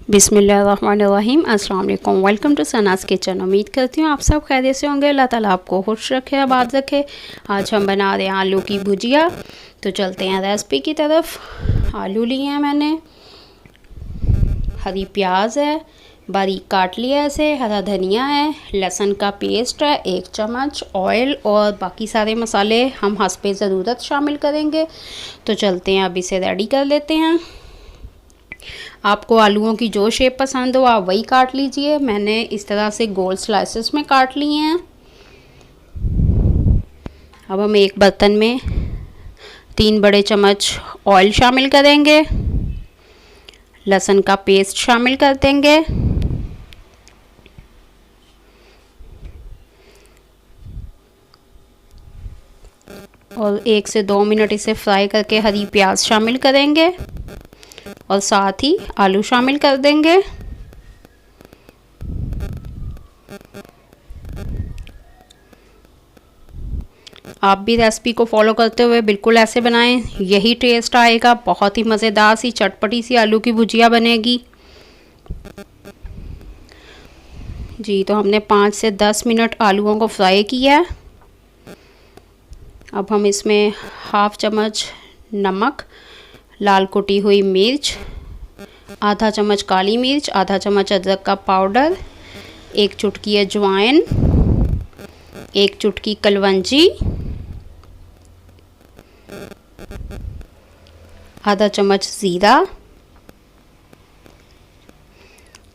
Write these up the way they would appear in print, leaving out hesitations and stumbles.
बिस्मिल्लाहिर्रहमानिर्रहीम। अस्सलाम वालेकुम। Welcome to Sana's kitchen. उम्मीद करती हूँ आप सब खैरियत से होंगे। अल्लाह ताला आपको खुश रखे, आबाद रखे। आज हम बना रहे हैं आलू की भुजिया। तो चलते हैं रेसिपी की तरफ। आलू लिए हैं मैंने, हरी प्याज है बारीक काट लिया है, ऐसे हरा धनिया है, लहसुन का पेस्ट है 1 चम्मच, ऑयल और बाकी सारे मसाले हम हस्बे ज़रूरत शामिल करेंगे। तो चलते हैं अब इसे रेडी कर लेते हैं। आपको आलूओं की जो शेप पसंद हो आप वही काट लीजिए। मैंने इस तरह से गोल स्लाइसेस में काट लिए हैं। अब हम एक बर्तन में 3 बड़े चम्मच ऑयल शामिल करेंगे, लहसुन का पेस्ट शामिल कर देंगे, और 1 से 2 मिनट इसे फ्राई करके हरी प्याज शामिल करेंगे और साथ ही आलू शामिल कर देंगे। आप भी रेसिपी को फॉलो करते हुए बिल्कुल ऐसे बनाएं, यही टेस्ट आएगा। बहुत ही मज़ेदार सी चटपटी सी आलू की भुजिया बनेगी जी। तो हमने 5 से 10 मिनट आलूओं को फ्राई किया है। अब हम इसमें हाफ चम्मच नमक, लाल कुटी हुई मिर्च, आधा चम्मच काली मिर्च, आधा चम्मच अदरक का पाउडर, 1 चुटकी अजवाइन, 1 चुटकी कलवंजी, आधा चम्मच ज़ीरा,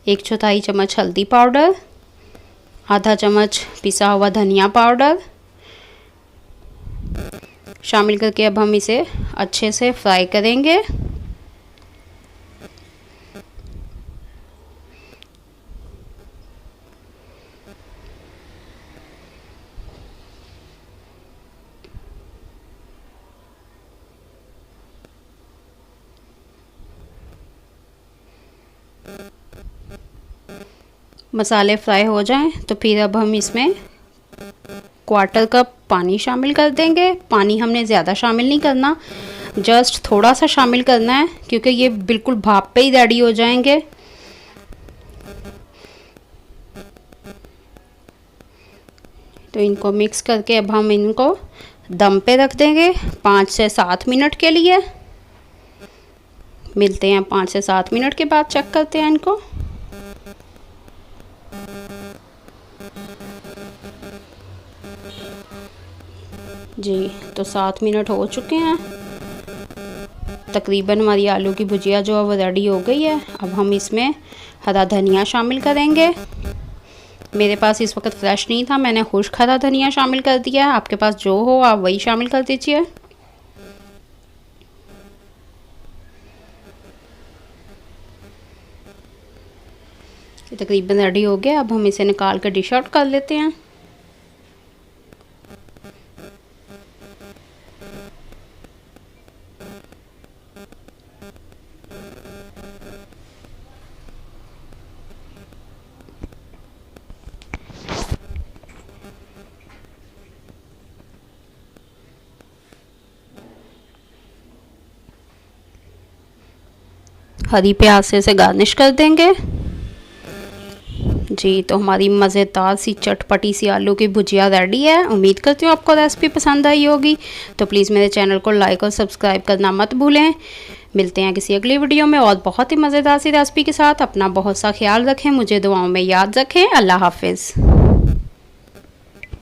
1/4 चम्मच हल्दी पाउडर, आधा चम्मच पिसा हुआ धनिया पाउडर शामिल करके अब हम इसे अच्छे से फ्राई करेंगे। मसाले फ्राई हो जाएं तो फिर अब हम इसमें 1/4 कप पानी शामिल कर देंगे। पानी हमने ज़्यादा शामिल नहीं करना, जस्ट थोड़ा सा शामिल करना है क्योंकि ये बिल्कुल भाप पे ही रेडी हो जाएंगे। तो इनको मिक्स करके अब हम इनको दम पे रख देंगे 5 से 7 मिनट के लिए। मिलते हैं 5 से 7 मिनट के बाद, चेक करते हैं इनको। जी तो 7 मिनट हो चुके हैं तकरीबन। हमारी आलू की भुजिया जो है वो रेडी हो गई है। अब हम इसमें हरा धनिया शामिल करेंगे। मेरे पास इस वक्त फ्रेश नहीं था, मैंने खुश्क हरा धनिया शामिल कर दिया है। आपके पास जो हो आप वही शामिल कर दीजिए। ये तकरीबन रेडी हो गया। अब हम इसे निकाल कर डिश आउट कर लेते हैं। हरी प्याज से इसे गार्निश कर देंगे जी। तो हमारी मज़ेदार सी चटपटी सी आलू की भुजिया रेडी है। उम्मीद करती हूँ आपको रेसिपी पसंद आई होगी। तो प्लीज़ मेरे चैनल को लाइक और सब्सक्राइब करना मत भूलें। मिलते हैं किसी अगली वीडियो में और बहुत ही मज़ेदार सी रेसिपी के साथ। अपना बहुत सा ख्याल रखें, मुझे दुआओं में याद रखें। अल्लाह हाफिज़।